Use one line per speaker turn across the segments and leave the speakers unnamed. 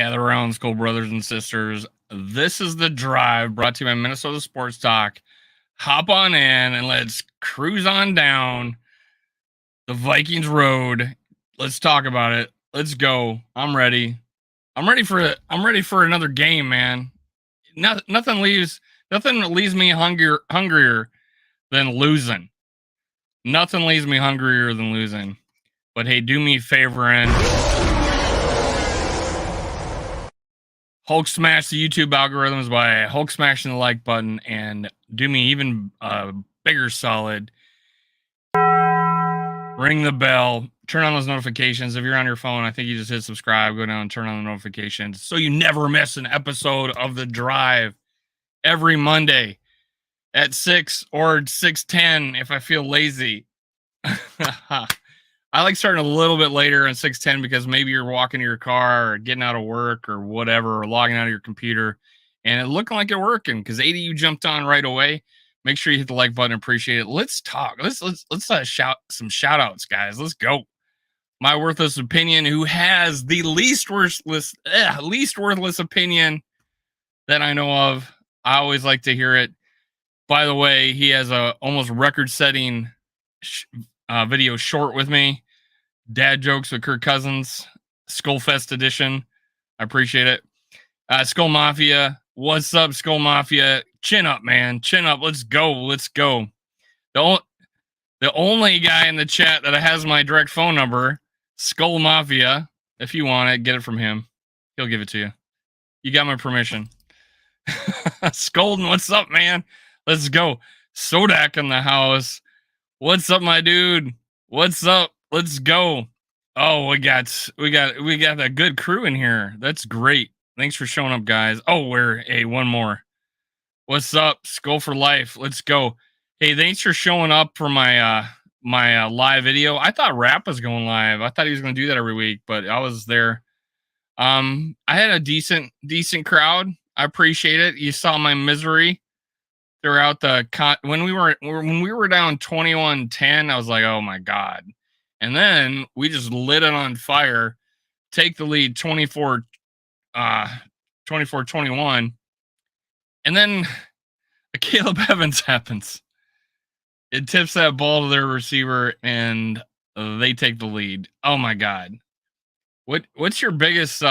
Gather around, school brothers and sisters. This is The Drive, brought to you by Minnesota Sports Talk. Hop on in and let's cruise on down the Vikings road. Let's talk about it. Let's go. I'm ready. I'm ready for another game, man. Nothing leaves me hungrier than losing. Nothing leaves me hungrier than losing. But hey, do me a favor and Hulk smash the YouTube algorithms by Hulk smashing the like button, and do me even a bigger solid. Ring the bell, turn on those notifications. If you're on your phone, I think you just hit subscribe, go down and turn on the notifications so you never miss an episode of The Drive every Monday at 6 or 6:10 if I feel lazy. I like starting a little bit later on 6:10 because maybe you're walking to your car or getting out of work or whatever, or logging out of your computer and it looking like you're working because 80 you jumped on right away. Make sure you hit the like button. Appreciate it. Let's talk. Let's shout some shout outs, guys. Let's go. My worthless opinion, who has the least worthless opinion that I know of. I always like to hear it. By the way, he has a almost record-setting video short with me. Dad jokes with Kirk Cousins, Skullfest edition. I appreciate it. Skull Mafia, what's up, Skull Mafia? Chin up, man. Chin up. Let's go. Let's go. The only guy in the chat that has my direct phone number, Skull Mafia. If you want it, get it from him. He'll give it to you. You got my permission. Skolden, what's up, man? Let's go. Sodak in the house. What's up, my dude? What's up? Let's go. Oh, we got a good crew in here. That's great. Thanks for showing up, guys. Oh, one more. What's up? Skull for life. Let's go. Hey, thanks for showing up for my live video. I thought Rap was going live. I thought he was going to do that every week, but I was there. I had a decent crowd. I appreciate it. You saw my misery throughout when we were down 21-10. I was like, oh my God. And then we just lit it on fire, take the lead 24-21. And then Caleb Evans happens. It tips that ball to their receiver and they take the lead. Oh my God. What's your biggest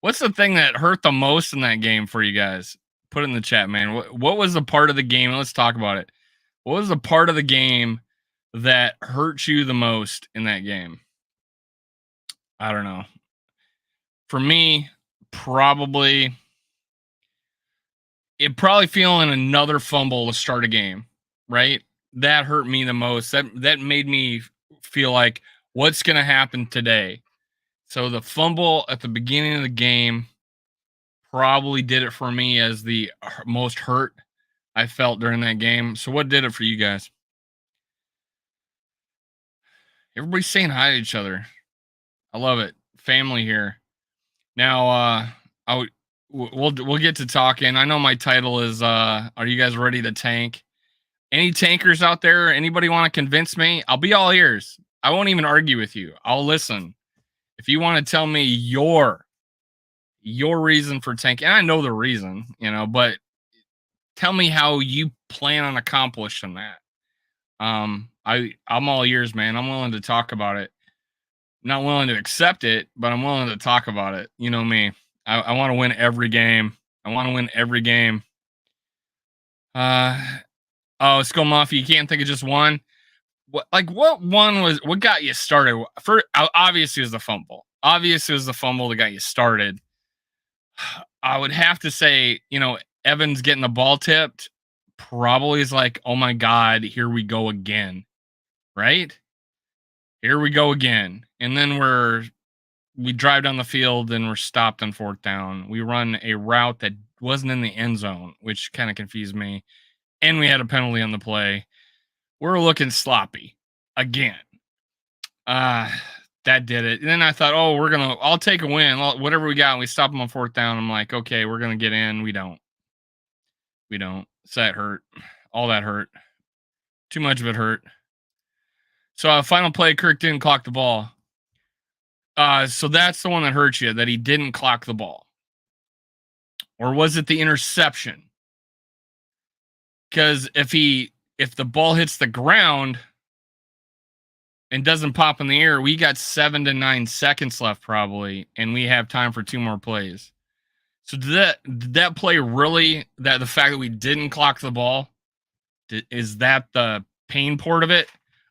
what's the thing that hurt the most in that game for you guys? Put it in the chat, man. What was the part of the game? Let's talk about it. What was the part of the game that hurt you the most in that game? I don't know. For me, probably feeling another fumble to start a game, right? That hurt me the most. That made me feel like, what's going to happen today? So the fumble at the beginning of the game probably did it for me as the most hurt I felt during that game. So what did it for you guys? Everybody's saying hi to each other. I love it. Family here. Now, we'll get to talking. I know my title is are you guys ready to tank? Any tankers out there? Anybody want to convince me? I'll be all ears. I won't even argue with you. I'll listen. If you want to tell me your reason for tanking, and I know the reason, but tell me how you plan on accomplishing that. I'm all ears, man. I'm willing to talk about it. Not willing to accept it, but I'm willing to talk about it. You know me. I want to win every game. Oh, Skull Mafia, you can't think of just one. What got you started? Obviously it was the fumble. Obviously it was the fumble that got you started. I would have to say, Evans getting the ball tipped probably is like, oh my God, here we go again. Right? Here we go again. And then we drive down the field and we're stopped on 4th down. We run a route that wasn't in the end zone, which kind of confused me. And we had a penalty on the play. We're looking sloppy again. That did it. And then I thought, I'll take a win. Whatever we got, and we stop them on 4th down. I'm like, okay, we're going to get in. We don't. So that hurt. All that hurt. Too much of it hurt. So final play, Kirk didn't clock the ball. So that's the one that hurt you, that he didn't clock the ball. Or was it the interception? Because if the ball hits the ground and doesn't pop in the air, we got 7 to 9 seconds left probably, and we have time for 2 more plays. So did that play really, that the fact that we didn't clock the ball, is that the pain part of it?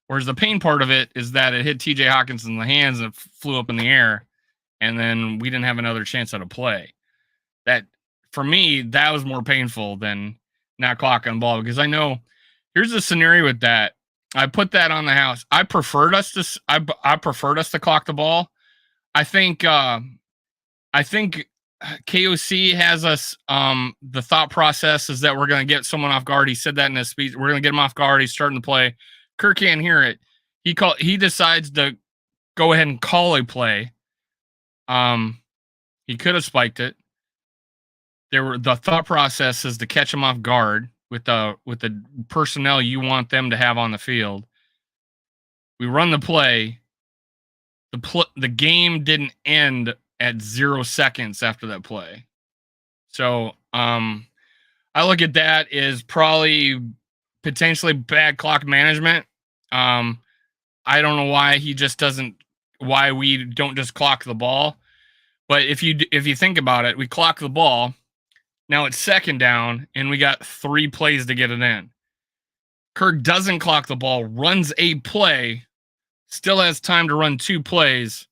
Or is the pain part of it is that it hit TJ Hawkins in the hands and flew up in the air, and then we didn't have another chance at a play? That, for me, that was more painful than not clocking the ball, because I know here's the scenario with that. I put that on the house. I preferred us to clock the ball. I think KOC has us. The thought process is that we're going to get someone off guard. He said that in his speech. We're going to get him off guard. He's starting to play. Kirk can't hear it. He decides to go ahead and call a play. He could have spiked it. The thought process is to catch him off guard with the personnel you want them to have on the field. We run the play. The game didn't end at 0 seconds after that play. So I look at that as probably potentially bad clock management. I don't know why why we don't just clock the ball. But if you think about it, we clock the ball. Now it's second down, and we got 3 plays to get it in. Kirk doesn't clock the ball, runs a play, still has time to run 2 plays.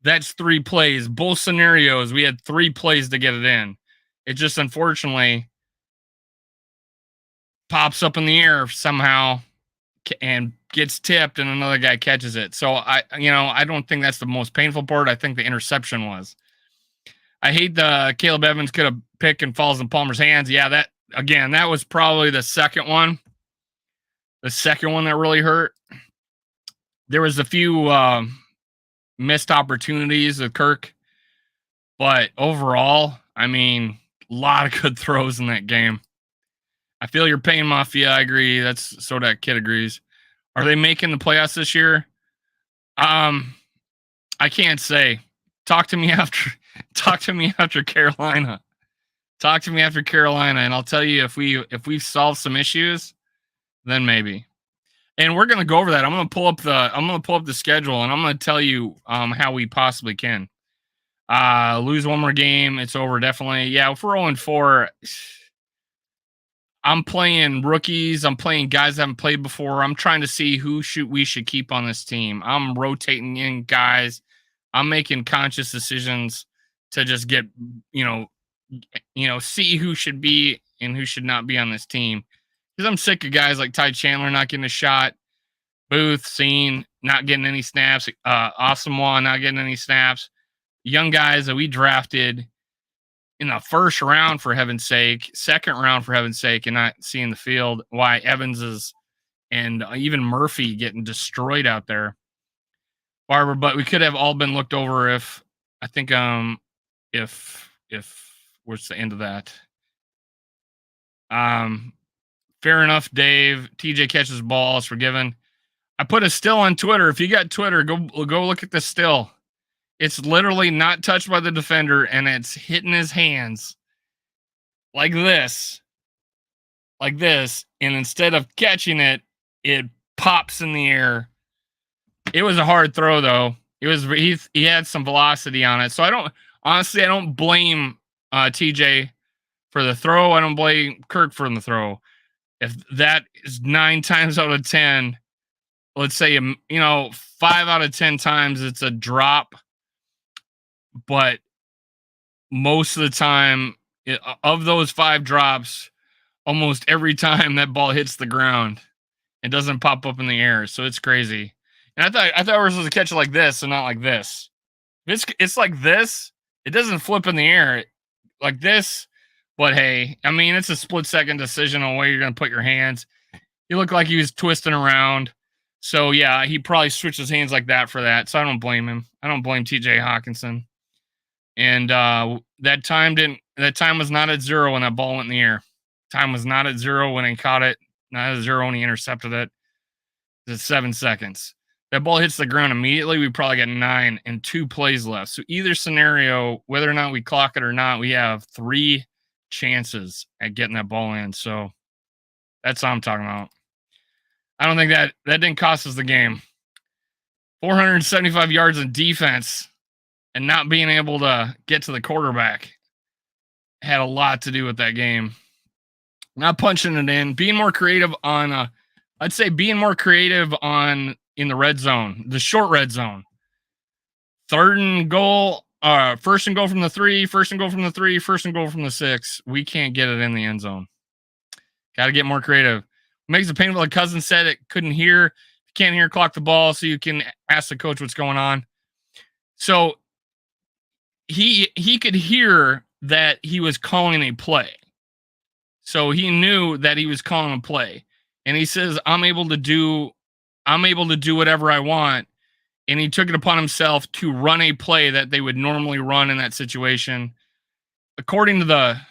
That's 3 plays. Both scenarios, we had 3 plays to get it in. It just unfortunately pops up in the air somehow and gets tipped, and another guy catches it. So I don't think that's the most painful part. I think the interception was. I hate the Caleb Evans could have picked and falls in Palmer's hands. Yeah, that was probably the second one. The second one that really hurt. There was a few missed opportunities with Kirk, but overall, I mean, a lot of good throws in that game. I feel your pain, Mafia. I agree. So that kid agrees. Are they making the playoffs this year? I can't say. Talk to me after Carolina. Talk to me after Carolina, and I'll tell you if we've solved some issues, then maybe. And we're gonna go over that. I'm gonna pull up the schedule, and I'm gonna tell you how we possibly can. Lose one more game, it's over definitely. Yeah, if we're 0-4, I'm playing rookies. I'm playing guys I haven't played before. I'm trying to see who we should keep on this team. I'm rotating in guys. I'm making conscious decisions to just get, see who should be and who should not be on this team. Because I'm sick of guys like Ty Chandler not getting a shot, Booth, Scene not getting any snaps, Asamoah not getting any snaps. Young guys that we drafted in the first round, for heaven's sake, second round, for heaven's sake, and not seeing the field. Why Evans and even Murphy getting destroyed out there. Barber, but we could have all been looked over if where's the end of that? Fair enough, Dave. TJ catches ball, is forgiven. I put a still on Twitter. If you got Twitter, go look at the still. It's literally not touched by the defender, and it's hitting his hands like this, and instead of catching it, it pops in the air. It was a hard throw, though. He had some velocity on it. So I don't blame TJ for the throw. I don't blame Kirk for the throw. If that is 9 times out of 10, let's say 5 out of 10 times it's a drop, but most of the time, of those 5 drops, almost every time that ball hits the ground, it doesn't pop up in the air. So it's crazy. And I thought we were supposed to catch it like this and not like this. It's like this. It doesn't flip in the air like this. But hey, I mean, it's a split-second decision on where you're going to put your hands. He looked like he was twisting around. So yeah, he probably switched his hands like that for that. So I don't blame him. I don't blame TJ Hawkinson. And that time was not at 0 when that ball went in the air. Time was not at 0 when he caught it. Not at 0 when he intercepted it. It's 7 seconds. that ball hits the ground immediately, we probably got 9 and 2 plays left. So either scenario, whether or not we clock it or not, we have 3 chances at getting that ball in. So that's what I'm talking about. I don't think that didn't cost us the game. 475 yards of defense and not being able to get to the quarterback had a lot to do with that game. Not punching it in, being more creative on I'd say being more creative on in the red zone, the short red zone. Third and goal, first and goal from the 3, first and goal from the 3, first and goal from the 6. We can't get it in the end zone. Got to get more creative. Makes it painful. Like Cousin said, it couldn't hear. Can't hear, clock the ball, so you can ask the coach what's going on. So he could hear that he was calling a play. So he knew that he was calling a play. And he says, I'm able to do whatever I want. And he took it upon himself to run a play that they would normally run in that situation. According to the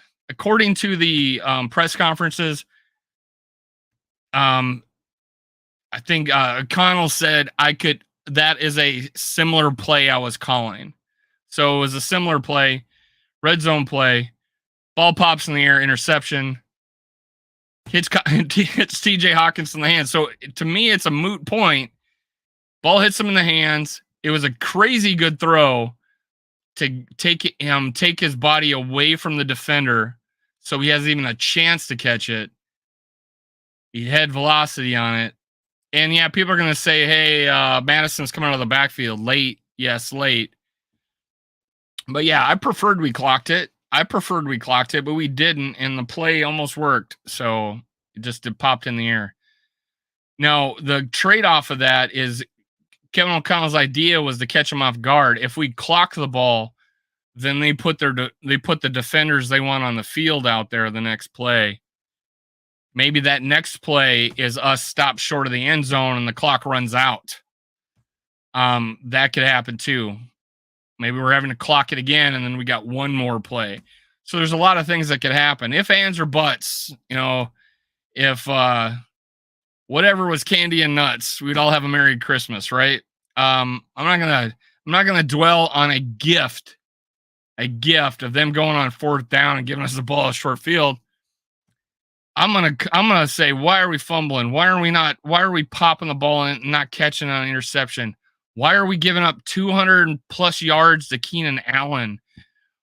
press conferences, I think Connell said that is a similar play I was calling. So it was a similar play, red zone play, ball pops in the air, interception, hits TJ Hawkins in the hands. So to me, it's a moot point. Ball hits him in the hands. It was a crazy good throw to take his body away from the defender so he has even a chance to catch it. He had velocity on it. And yeah, people are going to say, hey, Madison's coming out of the backfield late. Yes, late. But yeah, I preferred we clocked it, but we didn't, and the play almost worked. So it popped in the air. Now, the trade-off of that is Kevin O'Connell's idea was to catch him off guard. If we clock the ball, then they put the defenders they want on the field out there the next play. Maybe that next play is us stopped short of the end zone and the clock runs out. That could happen too. Maybe we're having to clock it again and then we got one more play. So there's a lot of things that could happen. If, ands, or buts, if whatever was candy and nuts, we'd all have a Merry Christmas, right? I'm not gonna dwell on a gift of them going on 4th down and giving us the ball at short field. I'm gonna say, why are we fumbling? Why are we popping the ball and not catching an interception? Why are we giving up 200 plus yards to Keenan Allen?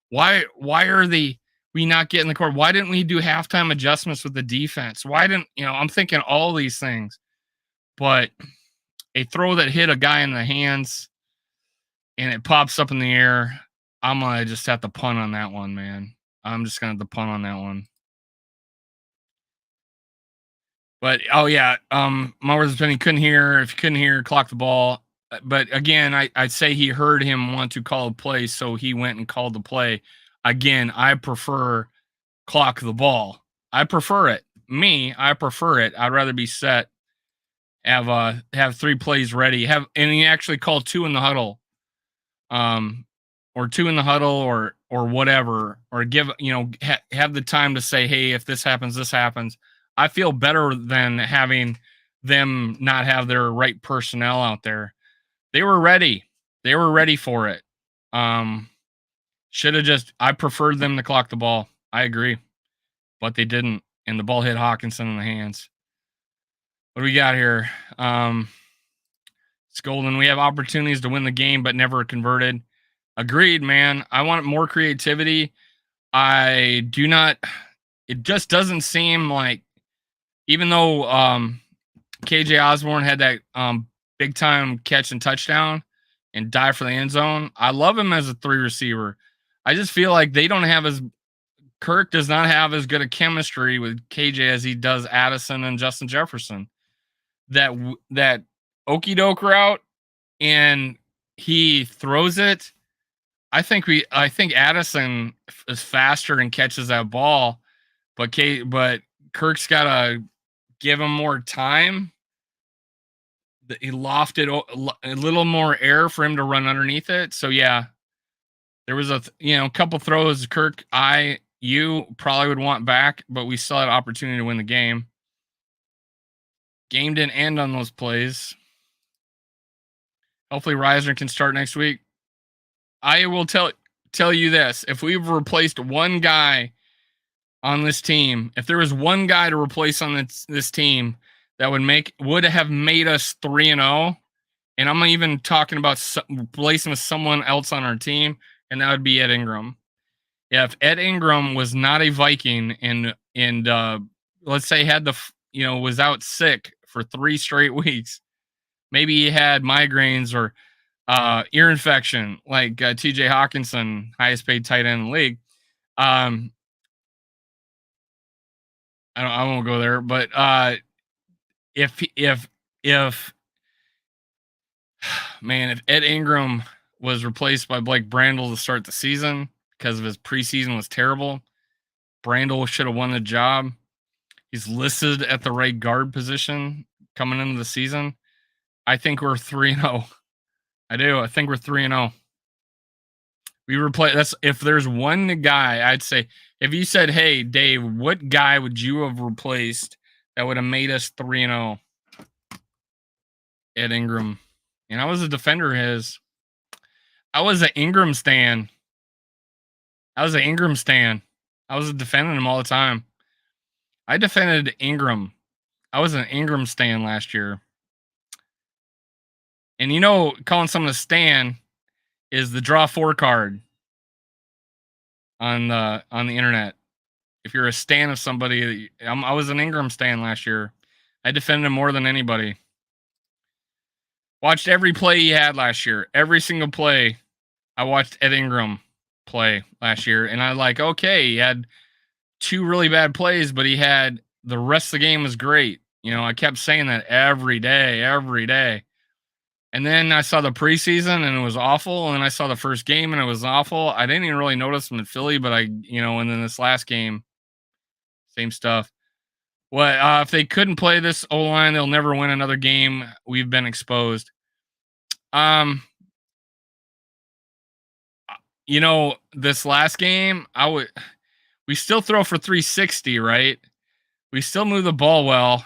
Why are we not getting the court? Why didn't we do halftime adjustments with the defense? Why didn't, I'm thinking all these things, but a throw that hit a guy in the hands and it pops up in the air, I'm going to just have to punt on that one, man. I'm just going to have to punt on that one. But, oh yeah, my words opinion, couldn't hear. If you couldn't hear, clock the ball. But again, I'd say he heard him want to call a play, so he went and called the play. Again, I prefer clock the ball. I prefer it. I prefer it. I'd rather be set, have 3 plays ready, and he actually called 2 in the huddle, or 2 in the huddle, or whatever, or give have the time to say, hey, if this happens, this happens. I feel better than having them not have their right personnel out there. They were ready. They were ready for it. I preferred them to clock the ball. I agree. But they didn't. And the ball hit Hawkinson in the hands. What do we got here? It's golden. We have opportunities to win the game, but never converted. Agreed, man. I want more creativity. It just doesn't seem like, even though KJ Osborne had that big time catch and touchdown and dive for the end zone, I love him as a 3 receiver. I just feel like Kirk does not have as good a chemistry with KJ as he does Addison and Justin Jefferson. That okie doke route, and he throws it. I think Addison is faster and catches that ball, but Kirk's got to give him more time. He lofted a little more air for him to run underneath it. So yeah, there was a couple throws Kirk you probably would want back, but we still had an opportunity to win the game. Game didn't end on those plays. Hopefully Reisner can start next week. I will tell you this. If we've replaced one guy on this team, if there was one guy to replace on this team that would have made us 3-0, and I'm even talking about replacing with someone else on our team, and that would be Ed Ingram. Yeah, if Ed Ingram was not a Viking and let's say had was out sick for 3 straight weeks, maybe he had migraines or ear infection like TJ Hawkinson, highest paid tight end in the league. I won't go there, but if man, if Ed Ingram was replaced by Blake Brandel to start the season because of his preseason was terrible, Brandel should have won the job. He's listed at the right guard position coming into the season. I think we're 3-0. I do. I think we're 3-0. We replace. That's if there's one guy. I'd say if you said, "Hey, Dave, what guy would you have replaced that would have made us 3-0?" Ed Ingram, and I was a defender of his. I was an Ingram stan. I was defending him all the time. I defended Ingram. I was an Ingram stan last year. And calling someone a stan is the draw 4 card on the internet. If you're a stan of somebody, I was an Ingram stan last year. I defended him more than anybody. Watched every play he had last year. Every single play. I watched Ed Ingram play last year, and I okay, he had 2 really bad plays, but he had the rest of the game was great. I kept saying that every day. And then I saw the preseason and it was awful. And then I saw the first game and it was awful. I didn't even really notice him in Philly, but and then this last game, same stuff. What if they couldn't play this O-line, they'll never win another game. We've been exposed. This last game, we still throw for 360, right? We still move the ball well,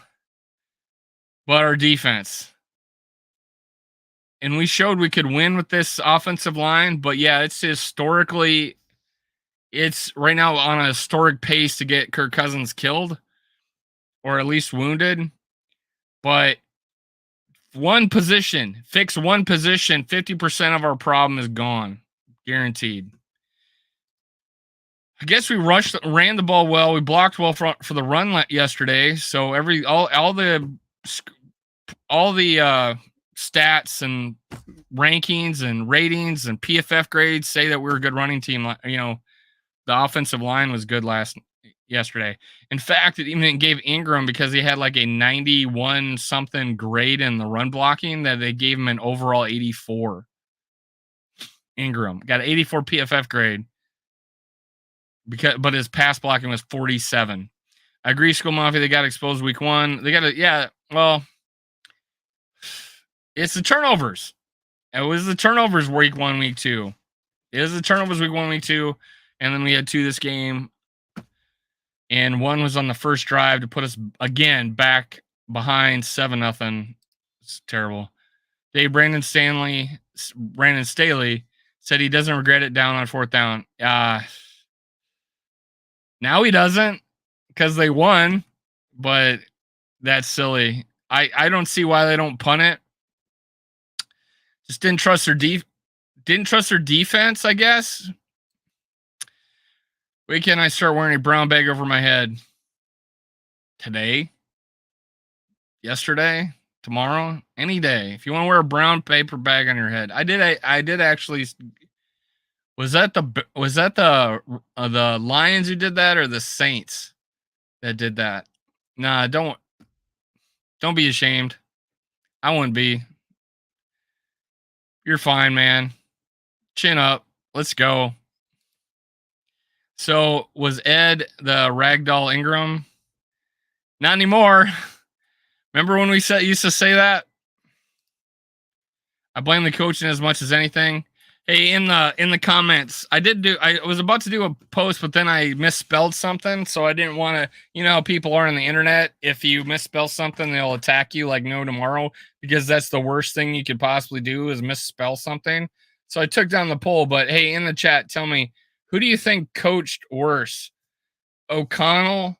but our defense. And we showed we could win with this offensive line, but yeah, it's right now on a historic pace to get Kirk Cousins killed or at least wounded. But fix one position, 50% of our problem is gone. Guaranteed. I guess we ran the ball well. We blocked well for the run yesterday. So all the stats and rankings and ratings and PFF grades say that we're a good running team. The offensive line was good yesterday. In fact, it even gave Ingram, because he had like a 91 something grade in the run blocking, that they gave him an overall 84. Ingram got an 84 PFF grade but his pass blocking was 47. I agree, School Mafia. They got exposed week 1. It's the turnovers. It was the turnovers week 1, week 2. It was the turnovers week 1, week 2. And then we had 2 this game. And 1 was on the first drive to put us again back behind 7-0. It's terrible. Brandon Staley said he doesn't regret it down on 4th down. Now he doesn't, because they won, but that's silly. I don't see why they don't punt it. Just didn't trust their defense, I guess. When can I start wearing a brown bag over my head? Today? Yesterday? Tomorrow? Any day. If you want to wear a brown paper bag on your head. I did actually. Was that the Lions who did that, or the Saints that did that? Nah, don't be ashamed. I wouldn't be. You're fine, man. Chin up. Let's go. So was Ed the ragdoll Ingram? Not anymore. Remember when we used to say that? I blame the coaching as much as anything. Hey, in the comments, I was about to do a post, but then I misspelled something, so I didn't want to. You know how people are on the internet. If you misspell something, they'll attack you like no tomorrow, because that's the worst thing you could possibly do is misspell something. So I took down the poll, but hey, in the chat, tell me, who do you think coached worse, O'Connell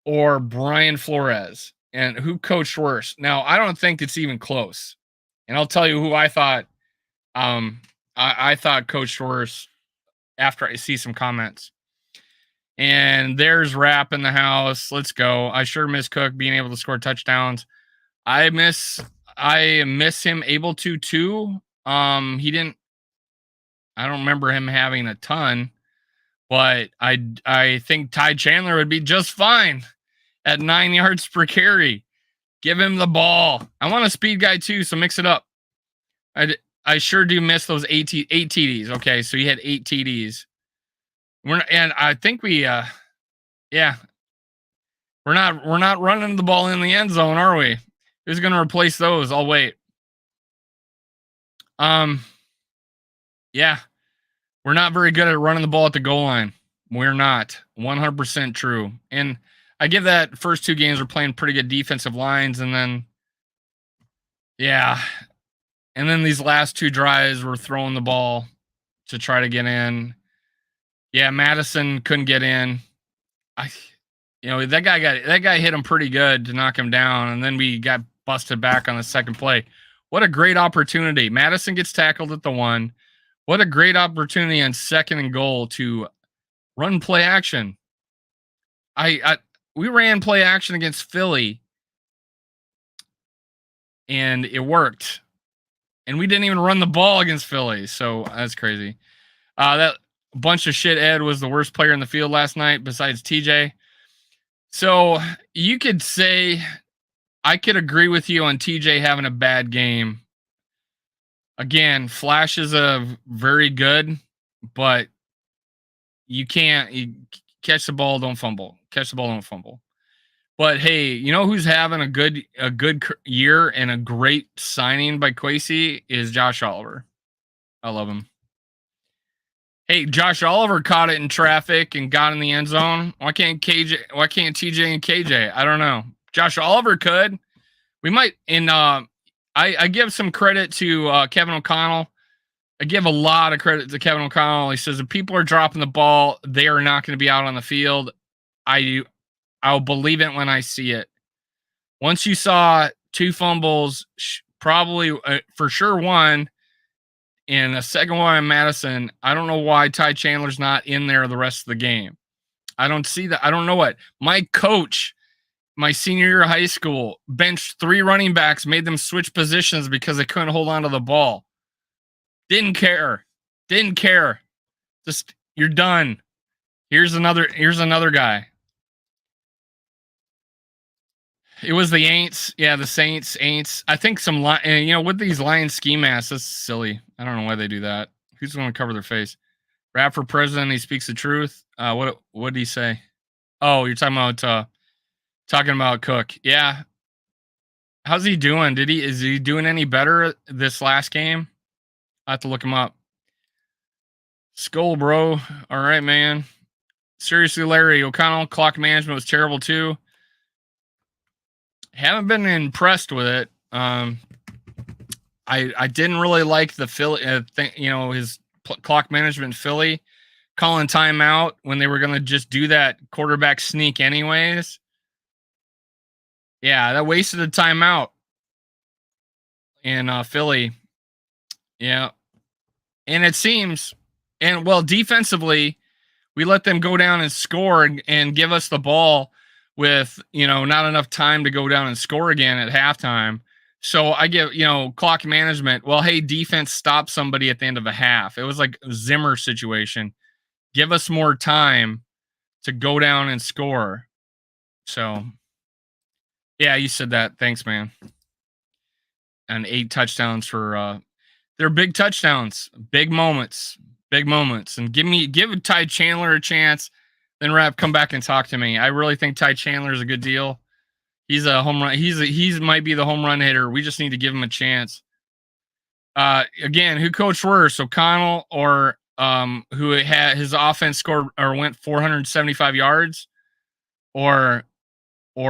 or Brian Flores? And who coached worse? Now, I don't think it's even close. And I'll tell you who I thought. Um, I thought coached worse after I see some comments. And there's Rap in the house. Let's go. I sure miss Cook being able to score touchdowns. I miss him able to too. He didn't. I don't remember him having a ton, but I think Ty Chandler would be just fine at 9 yards per carry. Give him the ball. I want a speed guy too, so mix it up. I sure do miss those eight TDs. Okay, so he had 8 TDs. And I think we're not running the ball in the end zone, are we? Who's going to replace those? I'll wait. Yeah, we're not very good at running the ball at the goal line. We're not. 100% true. And I give that first 2 games we're playing pretty good defensive lines, and then and then these last 2 drives we're throwing the ball to try to get in. Yeah, Madison couldn't get in. That guy hit him pretty good to knock him down, and then we got busted back on the second play. What a great opportunity. Madison gets tackled at the 1. What a great opportunity on 2nd and goal to run play action. We ran play action against Philly, and it worked. And we didn't even run the ball against Philly, so that's crazy. That bunch of shit Ed was the worst player in the field last night besides TJ. So you could say I could agree with you on TJ having a bad game. Again, flashes of very good, but you catch the ball, don't fumble. Catch the ball, don't fumble. But hey, you know who's having a good year and a great signing by Kwesi is Josh Oliver. I love him. Hey, Josh Oliver caught it in traffic and got in the end zone. Why can't TJ and KJ? I don't know. Josh Oliver could. We might. And I give some credit to Kevin O'Connell. I give a lot of credit to Kevin O'Connell. He says if people are dropping the ball, they are not going to be out on the field. I'll believe it when I see it. Once you saw 2 fumbles, probably for sure 1, and a second one in Madison, I don't know why Ty Chandler's not in there the rest of the game. I don't see that. I don't know what. My coach, my senior year of high school, benched 3 running backs, made them switch positions because they couldn't hold on to the ball. Didn't care. Just, you're done. Here's another guy. It was the Aints. Yeah, the Saints, Aints. I think with these Lions ski masks, that's silly. I don't know why they do that. Who's going to cover their face? Rap for president, he speaks the truth. What did he say? Oh, you're talking about Cook. Yeah. How's he doing? Is he doing any better this last game? I have to look him up. Skull, bro. All right, man. Seriously, Larry, O'Connell clock management was terrible too. Haven't been impressed with it. I didn't really like the Philly his clock management Philly calling timeout when they were going to just do that quarterback sneak anyways. Yeah, that wasted a timeout in Philly. Yeah. And it seems, defensively, we let them go down and score and give us the ball with, not enough time to go down and score again at halftime. So I give, clock management. Well, hey, defense, stop somebody at the end of a half. It was like a Zimmer situation. Give us more time to go down and score. So, yeah, you said that. Thanks, man. And 8 touchdowns for, they're big touchdowns, big moments. And give Ty Chandler a chance. Then Rap, come back and talk to me. I really think Ty Chandler is a good deal. He's a home run. He's might be the home run hitter. We just need to give him a chance. Again, who coached worse, O'Connell or who had his offense scored or went 475 yards, or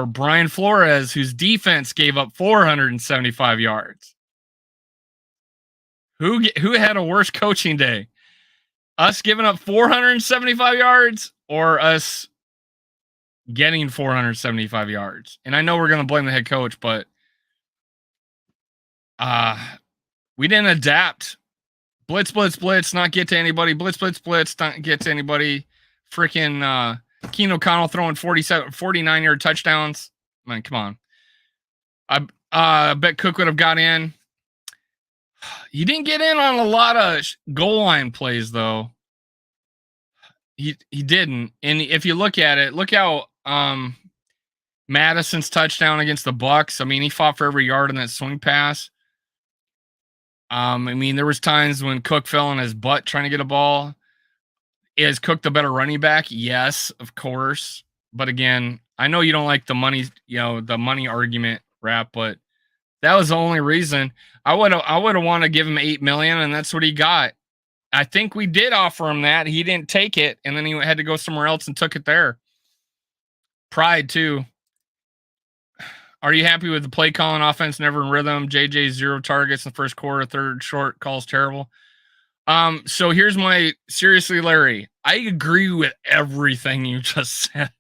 Brian Flores, whose defense gave up 475 yards? Who had a worse coaching day? Us giving up 475 yards or us getting 475 yards? And I know we're going to blame the head coach, but we didn't adapt. Blitz, blitz, blitz, not get to anybody. Blitz, blitz, blitz, not get to anybody. Freaking Keenan O'Connell throwing 49-yard touchdowns. Man, come on. I bet Cook would have got in. He didn't get in on a lot of goal line plays, though. He didn't. And if you look at it, look how Madison's touchdown against the Bucks. I mean, he fought for every yard in that swing pass. I mean, there was times when Cook fell on his butt trying to get a ball. Is Cook the better running back? Yes, of course. But again, I know you don't like the money, the money argument rap, but that was the only reason. I would have wanted to give him $8 million, and that's what he got. I think we did offer him that. He didn't take it, and then he had to go somewhere else and took it there. Pride too. Are you happy with the play calling? Offense never in rhythm. JJ 0 targets in the first quarter. Third short calls terrible. So here's my seriously, Larry. I agree with everything you just said.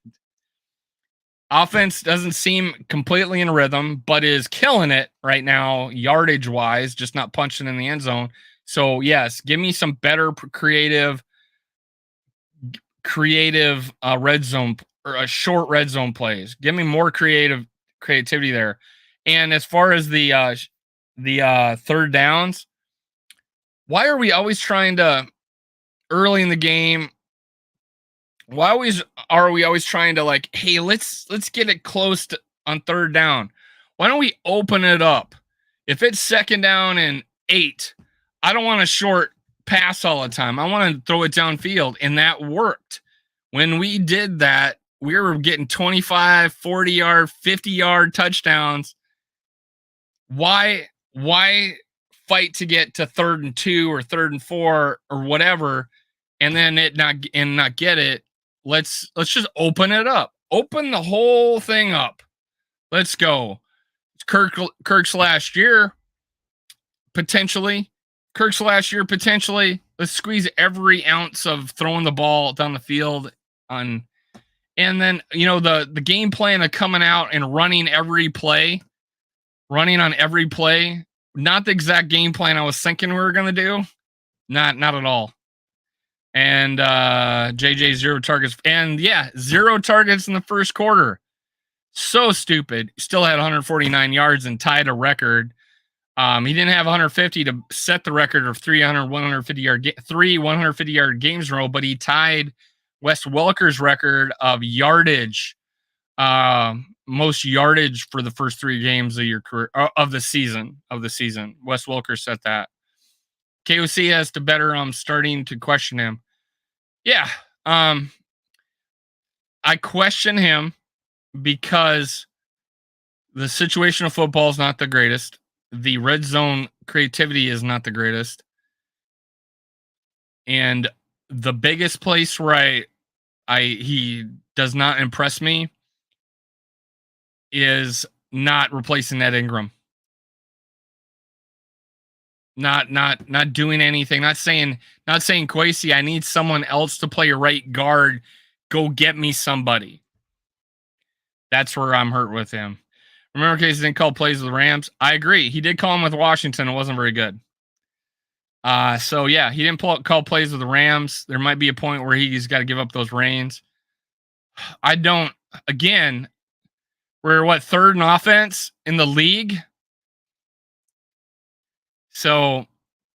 Offense doesn't seem completely in rhythm, but is killing it right now, yardage wise, just not punching in the end zone. So yes, give me some better creative red zone or a short red zone plays. Give me more creativity there. And as far as the third downs, why are we always trying to early in the game? Why are we always trying to like, hey, let's get it close to, on third down? Why don't we open it up? If it's second down and 8, I don't want a short pass all the time. I want to throw it downfield, and that worked. When we did that, we were getting 25, 40-yard, 50-yard touchdowns. Why fight to get to 3rd and 2 or 3rd and 4 or whatever, and then not get it? Let's just open it up. Open the whole thing up. Let's go. Kirk's last year, potentially. Let's squeeze every ounce of throwing the ball down the field and then the game plan of coming out and running on every play. Not the exact game plan I was thinking we were gonna do. Not at all. And JJ 0 targets, and 0 targets in the first quarter. So stupid. Still had 149 yards and tied a record. He didn't have 150 to set the record of 3 150-yard games in a row, but he tied Wes Welker's record of yardage, most yardage for the first 3 games of your career of the season. Wes Welker set that. KOC has to better. I'm starting to question him. Yeah. I question him because the situation of football is not the greatest. The red zone creativity is not the greatest. And the biggest place where he does not impress me is not replacing Ed Ingram. Not doing anything. Not saying Kwesi, I need someone else to play a right guard. Go get me somebody. That's where I'm hurt with him. Remember, Casey didn't call plays with the Rams. I agree. He did call them with Washington. It wasn't very good. So yeah, he didn't call plays with the Rams. There might be a point where he's got to give up those reins. I don't. Again, we're 3rd in offense in the league. So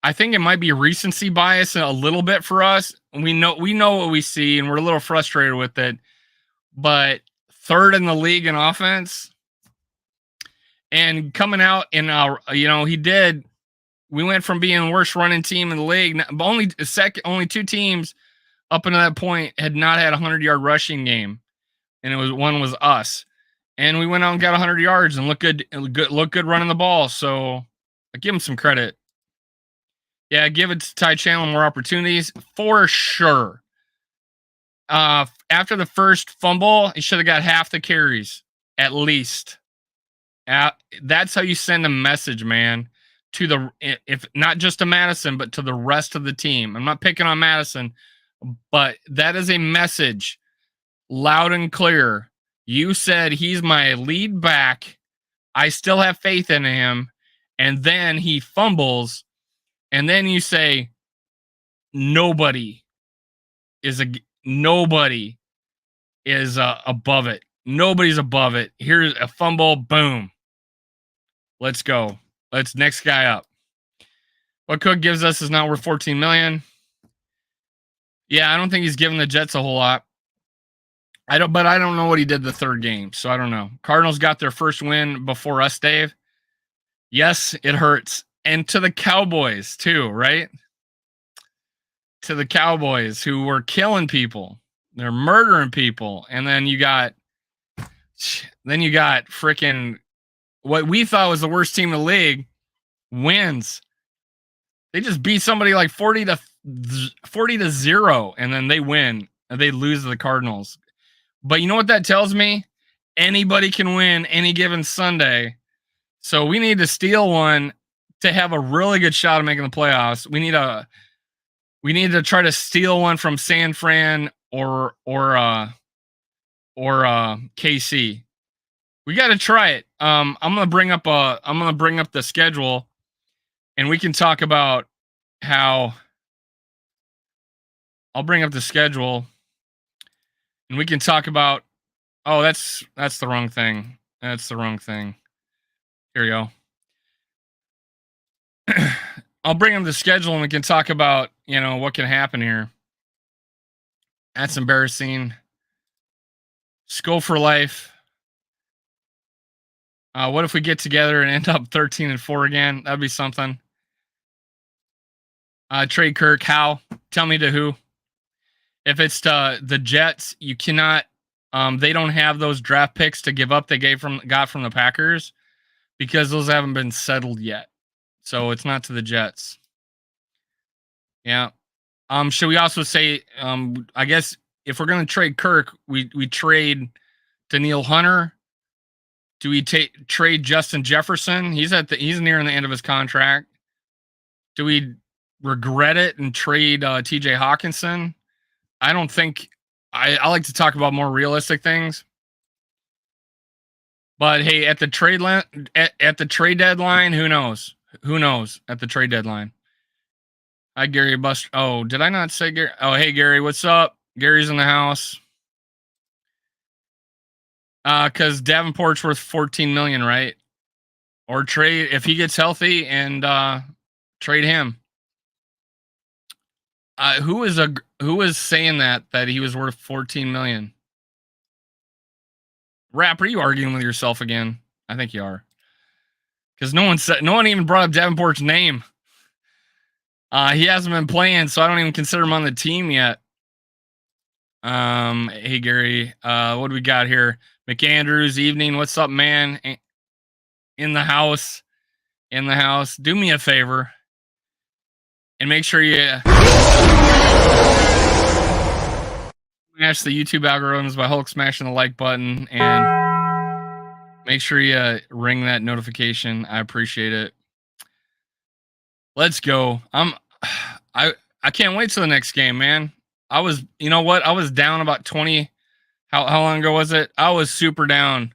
I think it might be recency bias a little bit for us. We know what we see, and we're a little frustrated with it. But 3rd in the league in offense, and coming out in he did. We went from being the worst running team in the league. Only 2 teams up until that point had not had a 100-yard rushing game, and one was us. And we went out and got 100 yards and looked good running the ball. So I give him some credit. Yeah, give it to Ty Chandler more opportunities for sure. After the first fumble, he should have got half the carries at least. That's how you send a message, man, to the if not just to Madison, but to the rest of the team. I'm not picking on Madison, but that is a message loud and clear. You said he's my lead back. I still have faith in him. And then he fumbles. And then you say, nobody is nobody is above it. Nobody's above it. Here's a fumble. Boom. Let's go. Let's next guy up. What Cook gives us is not worth 14 million. Yeah, I don't think he's giving the Jets a whole lot. But I don't know what he did the third game, so I don't know. Cardinals got their first win before us, Dave. Yes, it hurts. And to the Cowboys too, right? To the Cowboys who were killing people. They're murdering people. And then you got freaking what we thought was the worst team in the league wins. They just beat somebody like 40 to 0, and then they win and they lose to the Cardinals. But you know what that tells me? Anybody can win any given Sunday. So we need to steal one to have a really good shot of making the playoffs. We need to try to steal one from San Fran or KC. We got to try it. I'm gonna bring up the schedule, and we can talk about how. I'll bring up the schedule, and we can talk about. Oh, that's the wrong thing. That's the wrong thing. Here we go. I'll bring up the schedule, and we can talk about what can happen here. That's embarrassing. Skull for life. What if we get together and end up 13-4 again? That'd be something. Trade Kirk. How? Tell me to who. If it's to the Jets, you cannot. They don't have those draft picks to give up. They got from the Packers because those haven't been settled yet. So it's not to the Jets. Yeah. Should we also say? I guess if we're going to trade Kirk, we trade Daniil Hunter. Do we trade Justin Jefferson? He's nearing the end of his contract. Do we regret it and trade TJ Hawkinson? I don't think. I like to talk about more realistic things. But hey, at the trade deadline, who knows? Who knows at the trade deadline? Hi, Gary Buster. Oh, did I not say Gary? Oh, hey, Gary, what's up? Gary's in the house. Because Davenport's worth 14 million, right? Or trade if he gets healthy and trade him. Who is saying that he was worth 14 million? Rap, are you arguing with yourself again? I think you are. Because no one even brought up Davenport's name. He hasn't been playing, so I don't even consider him on the team yet. Hey Gary, what do we got here? McAndrews, evening. What's up, man? In the house. Do me a favor and make sure you smash the YouTube algorithms by Hulk smashing the like button, and make sure you ring that notification. I appreciate it. Let's go. I can't wait till the next game, man. I was down about 20. How long ago was it? I was super down.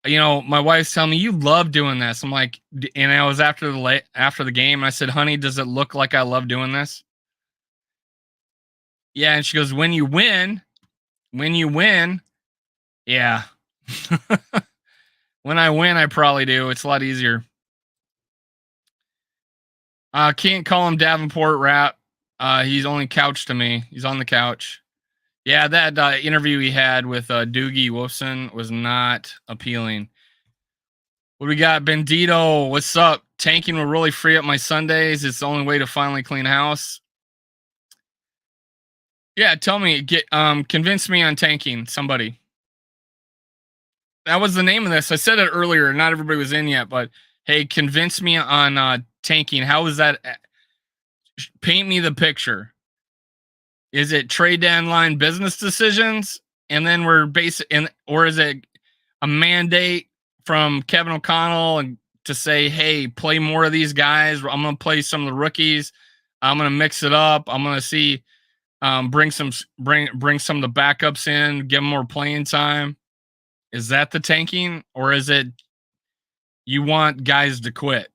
My wife's telling me you love doing this. I'm like, and I was after the game. And I said, honey, does it look like I love doing this? Yeah. And she goes, when you win, yeah. When I win, I probably do. It's a lot easier. Can't call him Davenport Rap. He's only couch to me. He's on the couch. Yeah, that interview he had with Doogie Wolfson was not appealing. What do we got? Bendito, what's up? Tanking will really free up my Sundays. It's the only way to finally clean house. Yeah, tell me. Convince me on tanking. Somebody. That was the name of this. I said it earlier. Not everybody was in yet, but hey, convince me on tanking. How is that? paint me the picture. Is it trade deadline business decisions, and then we're or is it a mandate from Kevin O'Connell and to say, hey, play more of these guys? I'm going to play some of the rookies. I'm going to mix it up. I'm going to see, bring some of the backups in, give them more playing time. Is that the tanking, or is it you want guys to quit?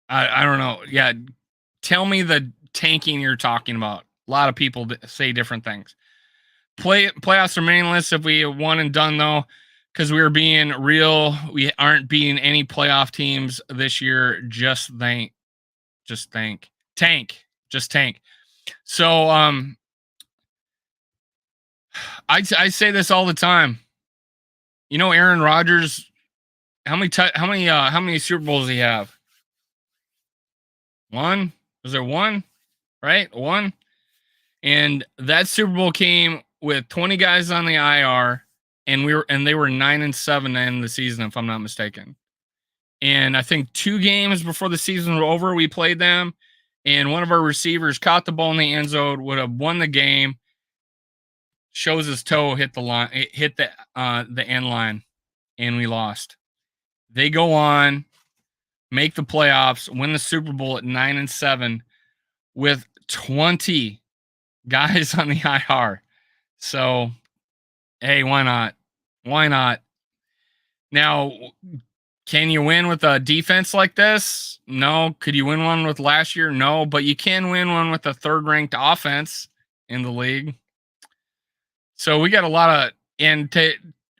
I don't know. Yeah, tell me the tanking you're talking about. A lot of people say different things. Playoffs are meaningless if we won and done, though, because we were being real. We aren't beating any playoff teams this year. Just tank. So I say this all the time. You know, Aaron Rodgers, how many Super Bowls does he have? One? Was there one? Right? One. And that Super Bowl came with 20 guys on the IR, and they were 9-7 to end the season, if I'm not mistaken. And I think 2 games before the season was over, we played them, and one of our receivers caught the ball in the end zone, would have won the game. Shows his toe hit the line, hit the end line, and we lost. They go on, make the playoffs, win the Super Bowl at 9-7 with 20 guys on the IR. So, hey, why not? Why not? Now, can you win with a defense like this? No. Could you win one with last year? No. But you can win one with a third-ranked offense in the league. So we got a lot of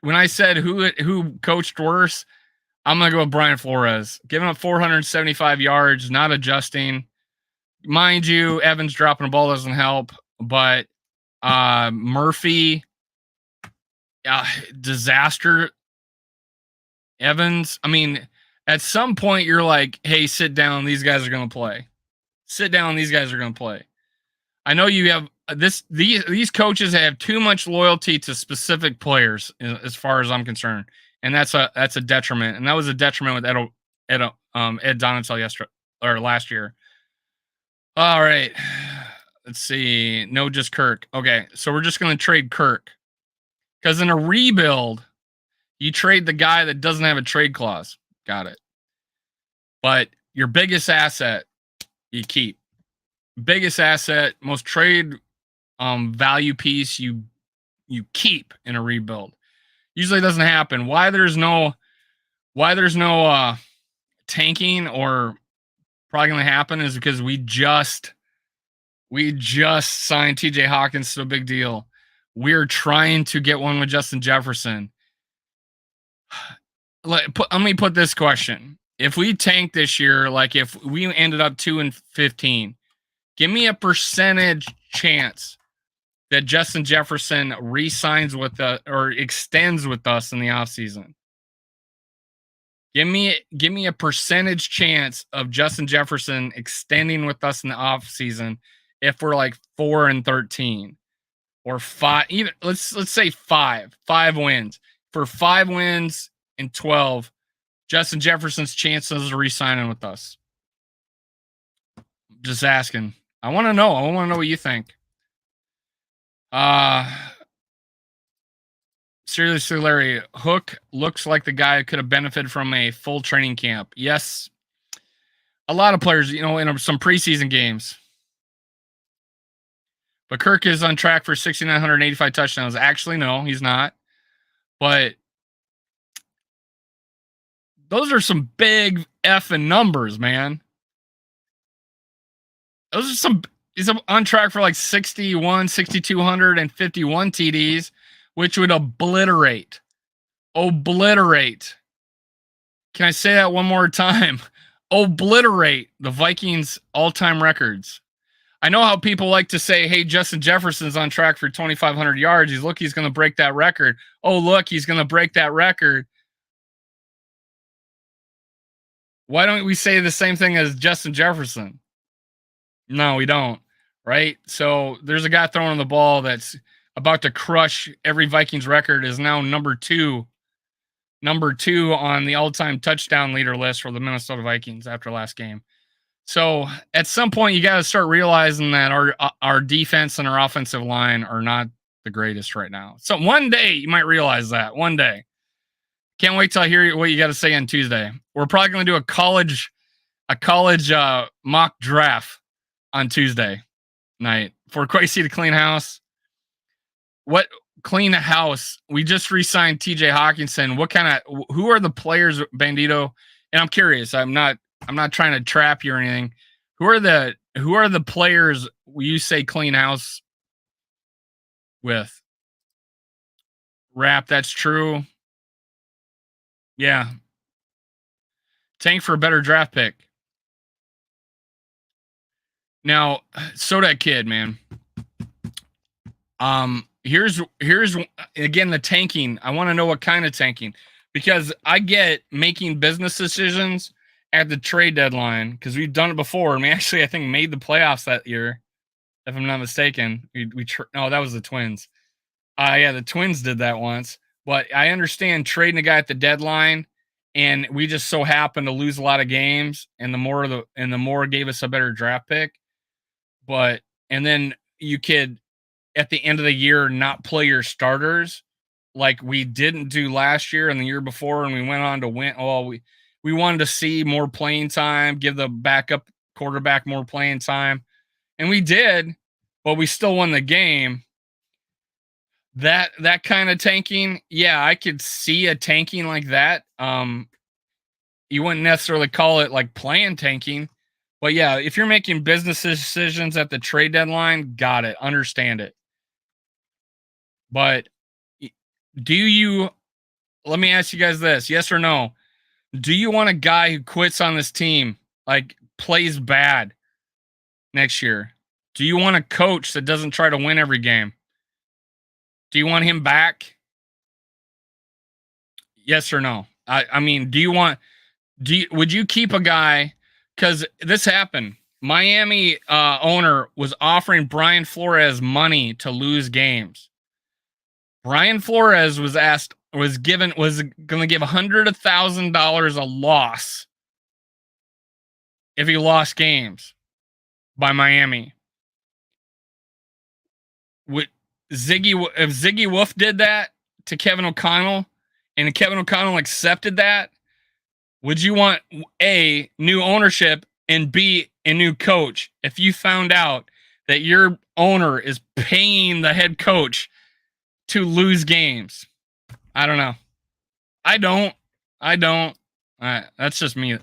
when I said who coached worse, I'm gonna go with Brian Flores, giving up 475 yards, not adjusting. Mind you, Evans dropping the ball doesn't help, but Murphy, disaster. Evans, I mean, at some point you're like, hey, sit down. These guys are going to play. Sit down. These guys are going to play. I know you have these coaches have too much loyalty to specific players, as far as I'm concerned, and that's a detriment. And that was a detriment with Ed Donatel last year. All right, let's see. No, just Kirk. Okay, so we're just going to trade Kirk, because in a rebuild, you trade the guy that doesn't have a trade clause. Got it. But your biggest asset, you keep. Biggest asset, most trade value piece, you keep in a rebuild. Usually doesn't happen. Why there's no tanking or probably going to happen is because we just signed TJ Hawkins to a big deal. We're trying to get one with Justin Jefferson. Let me put this question. If we tank this year, like if we ended up 2-15, give me a percentage chance that Justin Jefferson re-signs with or extends with us in the offseason. Give me a percentage chance of Justin Jefferson extending with us in the offseason if we're like 4-13 or 5. Even let's say 5 wins. For 5 wins in 12, Justin Jefferson's chances of re-signing with us. Just asking. I want to know. I want to know what you think. Seriously, Larry, Hook looks like the guy who could have benefited from a full training camp. Yes. A lot of players, in some preseason games. But Kirk is on track for 6,985 touchdowns. Actually, no, he's not. But those are some big effing numbers, man. He's on track for like 61, 6,251 TDs, which would obliterate. Can I say that one more time? Obliterate the Vikings all-time records. I know how people like to say, hey, Justin Jefferson's on track for 2,500 yards. He's going to break that record. Oh, look, he's going to break that record. Why don't we say the same thing as Justin Jefferson? No, we don't. Right? So there's a guy throwing the ball that's about to crush every Vikings record, is now number two on the all-time touchdown leader list for the Minnesota Vikings after last game. So at some point, you got to start realizing that our defense and our offensive line are not the greatest right now. So one day you might realize that. One day. Can't wait till I hear what you got to say on Tuesday. We're probably going to do a college mock draft on Tuesday night for Quasi to clean house. What clean house? We just re-signed TJ Hawkinson. What kind of who are the players, Bandito? And I'm curious. I'm not trying to trap you or anything. Who are the players you say clean house with? Rap, that's true. Yeah. Tank for a better draft pick. Now, so that kid, man. Here's again the tanking. I want to know what kind of tanking, because I get making business decisions at the trade deadline because we've done it before, and we actually I think made the playoffs that year, if I'm not mistaken. No, that was the Twins. Yeah, the Twins did that once, but I understand trading a guy at the deadline, and we just so happened to lose a lot of games, and the more gave us a better draft pick, but and then you could at the end of the year not play your starters like we didn't do last year and the year before, and we went on to win. Oh, we wanted to see more playing time, give the backup quarterback more playing time, and we did, but we still won the game. That kind of tanking, yeah, I could see a tanking like that. You wouldn't necessarily call it like playing tanking, but yeah, if you're making business decisions at the trade deadline, got it, understand it. But do you, let me ask you guys this, yes or no? Do you want a guy who quits on this team, like plays bad next year? Do you want a coach that doesn't try to win every game? Do you want him back? Yes or no? I mean, would you keep a guy? Because this happened. Miami owner was offering Brian Flores money to lose games. Brian Flores was going to give $100,000 a loss if he lost games by Miami. If Ziggy Wolf did that to Kevin O'Connell and Kevin O'Connell accepted that, would you want A, new ownership, and B, a new coach if you found out that your owner is paying the head coach to lose games? I don't know. I don't. That's just me.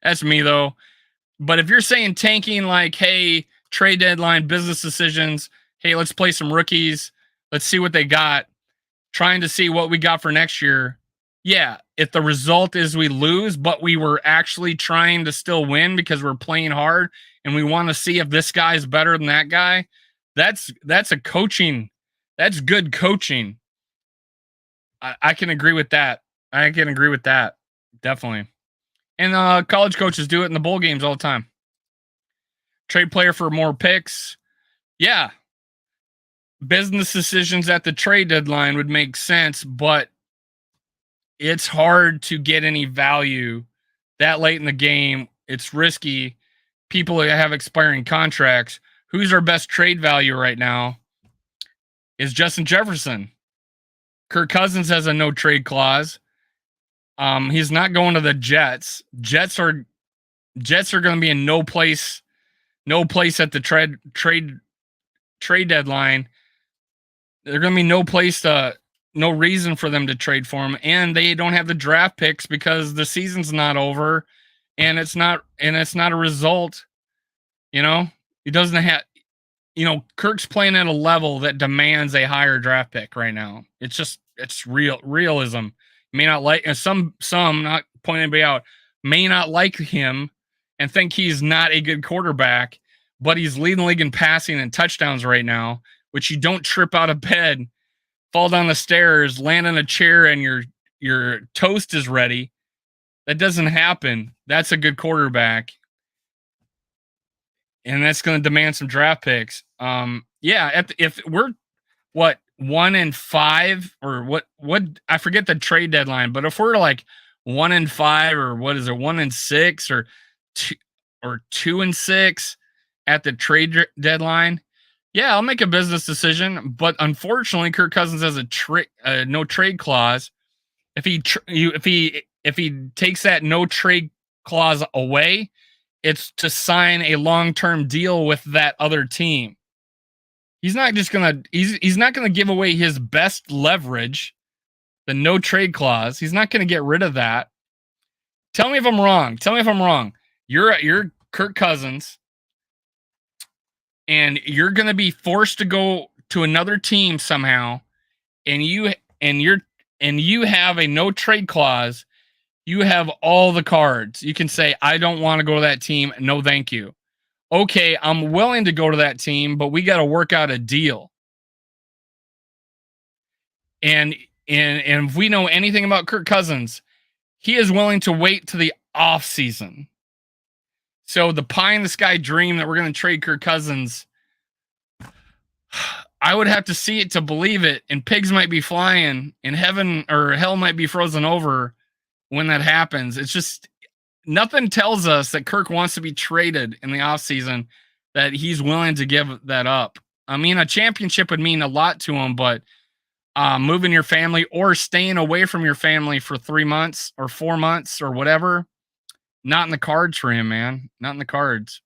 That's me though. But if you're saying tanking, like, hey, trade deadline, business decisions, hey, let's play some rookies, let's see what they got, trying to see what we got for next year. Yeah, if the result is we lose, but we were actually trying to still win because we're playing hard and we want to see if this guy's better than that guy, that's a coaching. That's good coaching. I can agree with that. I can agree with that. Definitely. And college coaches do it in the bowl games all the time. Trade player for more picks. Yeah. Business decisions at the trade deadline would make sense, but it's hard to get any value that late in the game. It's risky. People have expiring contracts. Who's our best trade value right now is Justin Jefferson. Kirk Cousins has a no trade clause. He's not going to the Jets. Jets are going to be in no place at the trade deadline. They're going to be no reason for them to trade for him, and they don't have the draft picks because the season's not over, and it's not a result. He doesn't have. Kirk's playing at a level that demands a higher draft pick right now. It's realism. You may not like some not pointing anybody out may not like him and think he's not a good quarterback, but he's leading the league in passing and touchdowns right now, which you don't trip out of bed, fall down the stairs, land in a chair, and your toast is ready. That doesn't happen. That's a good quarterback. And that's going to demand some draft picks. If we're 1-5 or what I forget the trade deadline, but if we're like 1-5 or what is it, 1-6 or or 2-6 at the trade deadline, yeah, I'll make a business decision. But unfortunately, Kirk Cousins has a no trade clause. If he takes that no trade clause away, it's to sign a long-term deal with that other team. He's not gonna give away his best leverage, the no trade clause. He's not gonna get rid of that. Tell me if I'm wrong. Tell me if I'm wrong. You're Kirk Cousins, and you're gonna be forced to go to another team somehow, and you have a no trade clause. You have all the cards. You can say, I don't want to go to that team. No, thank you. Okay, I'm willing to go to that team, but we got to work out a deal. And if we know anything about Kirk Cousins, he is willing to wait to the off season. So the pie in the sky dream that we're going to trade Kirk Cousins, I would have to see it to believe it, and pigs might be flying, and heaven or hell might be frozen over when that happens. It's just nothing tells us that Kirk wants to be traded in the offseason, that he's willing to give that up. I mean, a championship would mean a lot to him, but moving your family or staying away from your family for 3 months or 4 months or whatever, not in the cards for him, man. Not in the cards.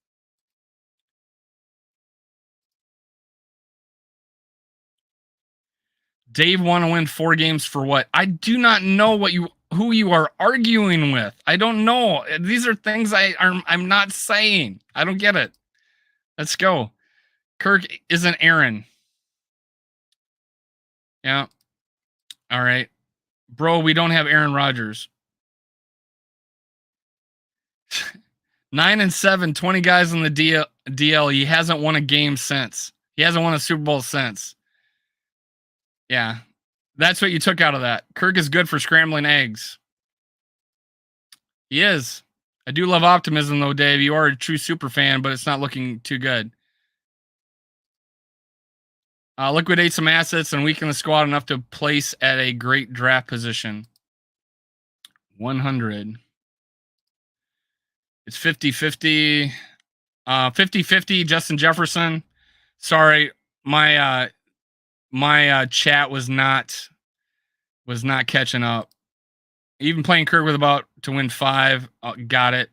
Dave want to win 4 games for what? I do not know who you are arguing with. I don't know. These are things I'm not saying. I don't get it. Let's go. Kirk isn't Aaron. Yeah. All right. Bro, we don't have Aaron Rodgers. 9-7, 20 guys in the DL. He hasn't won a game since. He hasn't won a Super Bowl since. Yeah. That's what you took out of that. Kirk is good for scrambling eggs. He is. I do love optimism, though, Dave. You are a true super fan, but it's not looking too good. Liquidate some assets and weaken the squad enough to place at a great draft position. 100. It's 50-50. 50-50, Justin Jefferson. Sorry, my chat was not catching up. Even playing Kirk with about to win 5. Got it.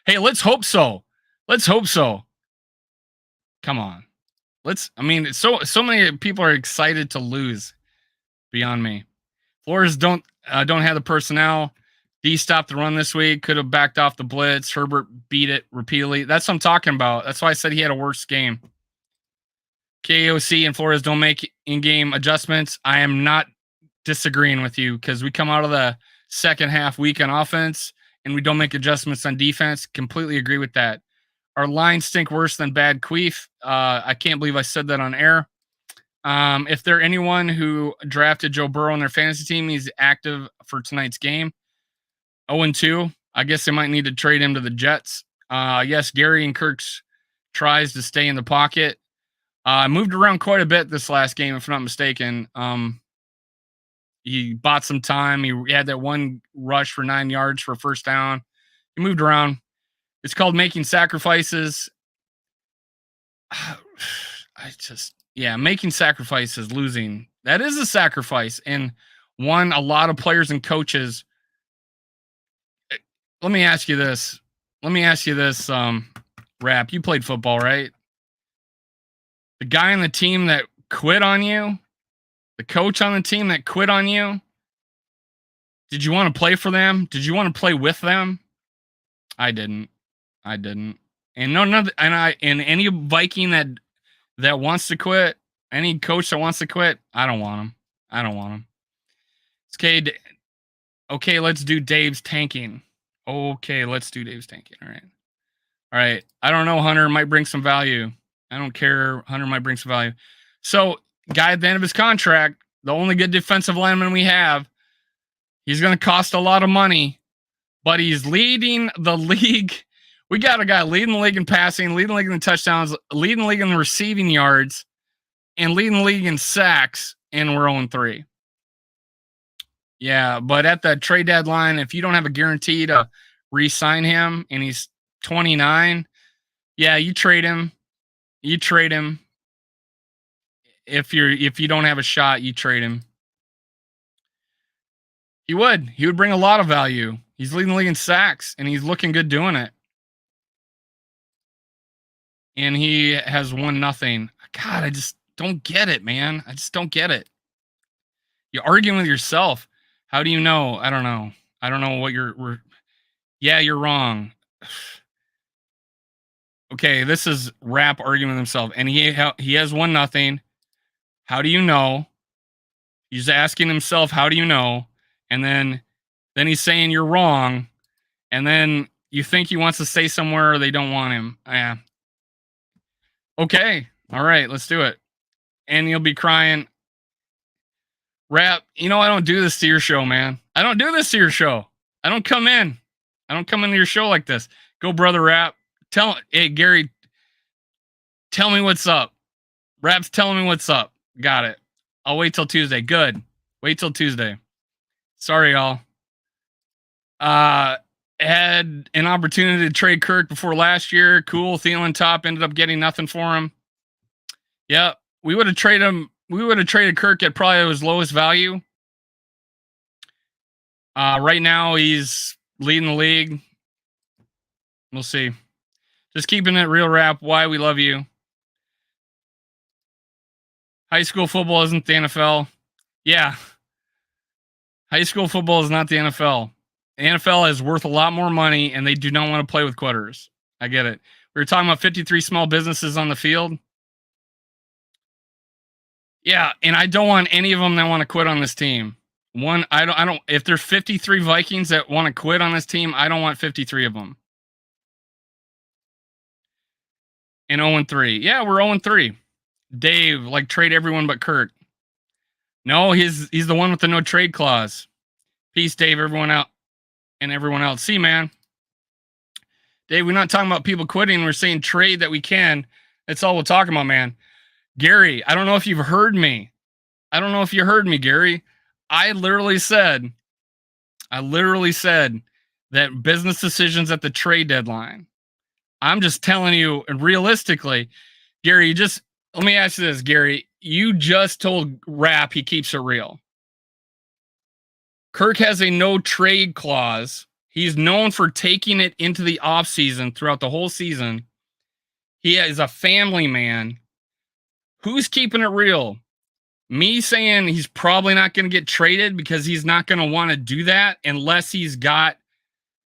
Hey, let's hope so. Let's hope so. Come on. So many people are excited to lose. Beyond me. Flores don't have the personnel. D stopped the run this week. Could have backed off the blitz. Herbert beat it repeatedly. That's what I'm talking about. That's why I said he had a worse game. KOC and Flores don't make in-game adjustments. I am not disagreeing with you, because we come out of the second half weak on offense and we don't make adjustments on defense. Completely agree with that. Our lines stink worse than bad queef. I can't believe I said that on air. If there anyone who drafted Joe Burrow on their fantasy team, he's active for tonight's game. 0-2. I guess they might need to trade him to the Jets. Yes, Gary and Kirk's tries to stay in the pocket. Moved around quite a bit this last game, if I'm not mistaken. He bought some time. He had that one rush for 9 yards for a first down. He moved around. It's called making sacrifices. Making sacrifices, losing. That is a sacrifice. And one, a lot of players and coaches. Let me ask you this. Rap, you played football, right? The guy on the team that quit on you, the coach on the team that quit on you, did you want to play for them? Did you want to play with them? I didn't. And any Viking that wants to quit, any coach that wants to quit, I don't want him. It's okay, let's do Dave's tanking. Okay, let's do Dave's tanking. All right. I don't know. Hunter might bring some value. I don't care. Hunter might bring some value. So, guy at the end of his contract, the only good defensive lineman we have, he's going to cost a lot of money, but he's leading the league. We got a guy leading the league in passing, leading the league in the touchdowns, leading the league in the receiving yards, and leading the league in sacks, and we're 0-3. Yeah, but at the trade deadline, if you don't have a guarantee to re-sign him and he's 29, Yeah, you trade him. You trade him. If you don't have a shot, you trade him. He would. He would bring a lot of value. He's leading the league in sacks, and he's looking good doing it. And he has won nothing. God, I just don't get it, man. I just don't get it. You're arguing with yourself. How do you know? I don't know. I don't know what yeah, you're wrong. Okay, this is Rap arguing with himself, and he has won nothing. How do you know? He's asking himself, how do you know? And then he's saying you're wrong, and then you think he wants to stay somewhere they don't want him. Yeah. Okay. All right, let's do it. And you'll be crying. Rap, I don't do this to your show, man. I don't do this to your show. I don't come in. I don't come into your show like this. Go, brother Rap. Hey, Gary, tell me what's up. Rap's telling me what's up. Got it. I'll wait till Tuesday. Good. Wait till Tuesday. Sorry, y'all. Had an opportunity to trade Kirk before last year. Cool. Thielen top ended up getting nothing for him. Yep. We would have traded him. We would have traded Kirk at probably his lowest value. Right now he's leading the league. We'll see. Just keeping it real, Rap. Why we love you. High school football isn't the NFL. Yeah. High school football is not the NFL. The NFL is worth a lot more money, and they do not want to play with quitters. I get it. We were talking about 53 small businesses on the field. Yeah, and I don't want any of them that want to quit on this team. I don't. If there's 53 Vikings that want to quit on this team, I don't want 53 of them. And 0-3. Yeah, we're 0-3. Dave, trade everyone but Kirk. No, he's the one with the no trade clause. Peace, Dave. Everyone out and everyone else. See, man. Dave, we're not talking about people quitting. We're saying trade that we can. That's all we're talking about, man. Gary, I don't know if you've heard me. I don't know if you heard me, Gary. I literally said that business decisions at the trade deadline. I'm just telling you, and realistically, Gary, let me ask you this, Gary. You just told Rap he keeps it real. Kirk has a no trade clause. He's known for taking it into the offseason throughout the whole season. He is a family man. Who's keeping it real? Me saying he's probably not going to get traded because he's not going to want to do that unless he's got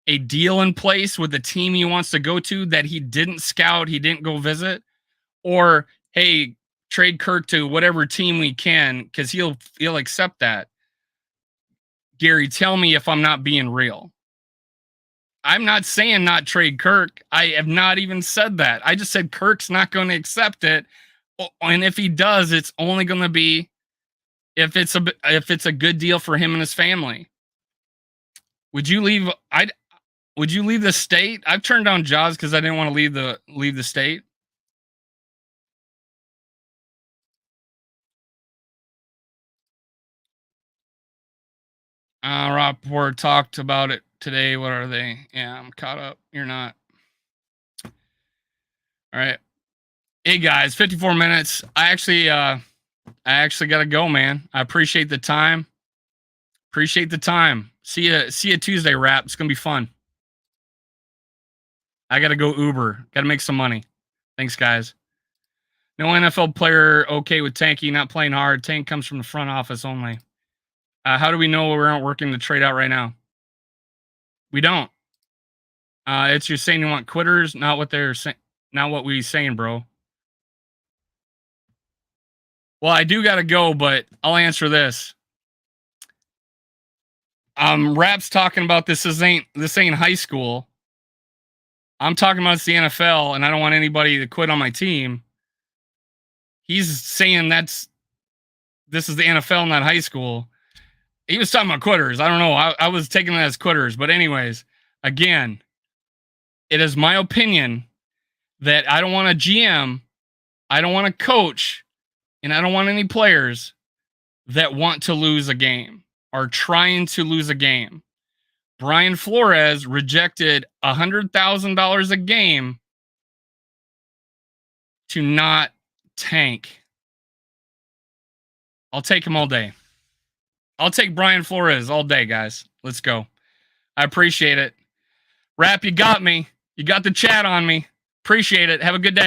a deal in place with the team he wants to go to that he didn't scout, he didn't go visit, or hey, trade Kirk to whatever team we can because he'll accept that. Gary, tell me if I'm not being real. I'm not saying not trade Kirk. I have not even said that. I just said Kirk's not going to accept it, and if he does, it's only going to be if it's a good deal for him and his family. Would you leave? Would you leave the state? I've turned down jobs because I didn't want to leave the state. Rappaport talked about it today. What are they? Yeah, I'm caught up. You're not. All right. Hey guys, 54 minutes. I actually got to go, man. I appreciate the time. See you Tuesday, Rap. It's gonna be fun. I got to go Uber. Got to make some money. Thanks, guys. No NFL player okay with Tanky not playing hard. Tank comes from the front office only. How do we know we aren't working to trade out right now? We don't. It's you're saying you want quitters, not what they're saying, not what we saying, bro. Well, I do gotta go, but I'll answer this. Rap's talking about this ain't high school. I'm talking about it's the NFL, and I don't want anybody to quit on my team. He's saying this is the NFL, not high school. He was talking about quitters. I don't know. I was taking that as quitters. But anyways, again, it is my opinion that I don't want a GM, I don't want a coach, and I don't want any players that want to lose a game or trying to lose a game. Brian Flores rejected $100,000 a game to not tank. I'll take him all day. I'll take Brian Flores all day, guys. Let's go. I appreciate it. Rap, you got me. You got the chat on me. Appreciate it. Have a good day.